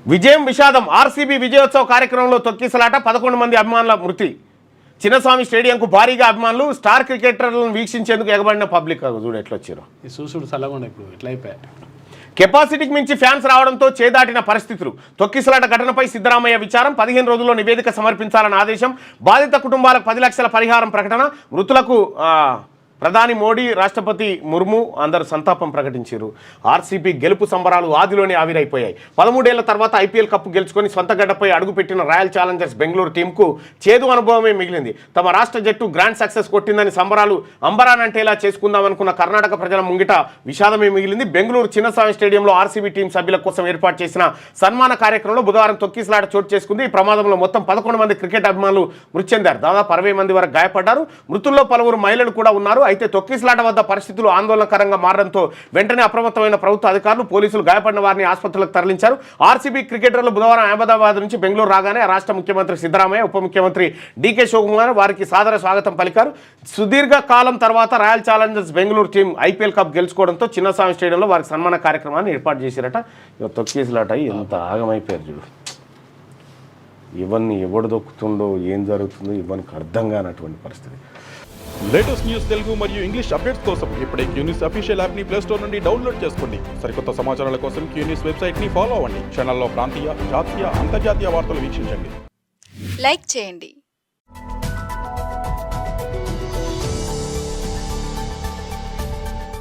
విజయం విషాదం. ఆర్సీబీ విజయోత్సవ కార్యక్రమంలో తొక్కిసలాట, 11 మంది అభిమానుల మృతి. చిన్నస్వామి స్టేడియంకు భారీగా అభిమానులు, స్టార్ క్రికెటర్లను వీక్షించేందుకు ఎగబడిన పబ్లిక్. చూడు ఎట్లా వచ్చారు. ఈ సూసుడు చల్లగా ఇప్పుడు ఎట్లా అయిపోయా. కెపాసిటీకి మించి ఫ్యాన్స్ రావడంతో చేదాటిన పరిస్థితులు. తొక్కిసలాట ఘటనపై సిద్ధరామయ్య విచారం, 15 రోజుల్లో నివేదిక సమర్పించాలని ఆదేశం. బాధిత కుటుంబాలకు 10 లక్షల పరిహారం ప్రకటన. మృతులకు ప్రధాని మోడీ, రాష్ట్రపతి ముర్ము అందరూ సంతాపం ప్రకటించారు. ఆర్సీబీ గెలుపు సంబరాలు ఆదిలోనే ఆవిరైపోయాయి. 13 ఏళ్ల తర్వాత ఐపీఎల్ కప్పు గెలుచుకొని సొంత గడ్డపై అడుగుపెట్టిన రాయల్ ఛాలెంజర్స్ బెంగళూరు టీంకు చేదు అనుభవమే మిగిలింది. తమ రాష్ట్ర జట్టు గ్రాండ్ సక్సెస్ కొట్టిందని సంబరాలు అంబరానంటేలా చేసుకుందామనుకున్న కర్ణాటక ప్రజల ముంగిట విషాదమే మిగిలింది. బెంగళూరు చిన్నస్వామి స్టేడియంలో ఆర్సీబీ టీం సభ్యుల కోసం ఏర్పాటు చేసిన సన్మాన కార్యక్రమంలో బుధవారం తొక్కిసలాట చోటు చేసుకుంది. ఈ ప్రమాదంలో మొత్తం 11 మంది క్రికెట్ అభిమానులు మృతి చెందారు. దాదాపు 60 మంది వరకు గాయపడ్డారు. మృతుల్లో పలువురు మహిళలు కూడా ఉన్నారు. అయితే తొక్కిసలాట వద్ద పరిస్థితులు ఆందోళనకరంగా మారడంతో వెంటనే అప్రమత్తమైన ప్రభుత్వ అధికారులు, పోలీసులు గాయపడిన వారిని ఆసుపత్రులకు తరలించారు. ఆర్సీబీ క్రికెటర్లు బుధవారం అహ్మదాబాద్ నుంచి బెంగళూరు రాగానే రాష్ట్ర ముఖ్యమంత్రి సిద్ధరామయ్య, ఉప ముఖ్యమంత్రి డీకే శివకుమార్ వారికి సాదర స్వాగతం పలికారు. సుదీర్ఘ కాలం తర్వాత Royal Challengers Bengaluru team IPL cup గెలుచుకోవడంతో చిన్నస్వామి స్టేడియంలో వారికి సన్మాన కార్యక్రమాన్ని ఏర్పాటు చేశారట. తొక్కిసలాట ఎంత ఆగమైపోయారు చూడు. ఇవన్నీ ఎవడు దొక్కుతుండో, ఏం జరుగుతుందో ఇవన్నీ అర్థం కానటువంటి పరిస్థితి. లేటెస్ట్ న్యూస్ తెలుగు మరియు ఇంగ్లీష్ అప్డేట్స్ కోసం ఇప్పుడే క్యూన్యూస్ అఫీషియల్ యాప్ ని ప్లే స్టోర్ నుండి డౌన్లోడ్ చేసుకోండి. సరికొత్త సమాచారాల కోసం క్యూన్యూస్ వెబ్సైట్ ని ఫాలో అవ్వండి. ఛానల్లో ప్రాంతీయ, జాతీయ, అంతర్జాతీయ వార్తలు వీక్షించండి. లైక్ చేయండి.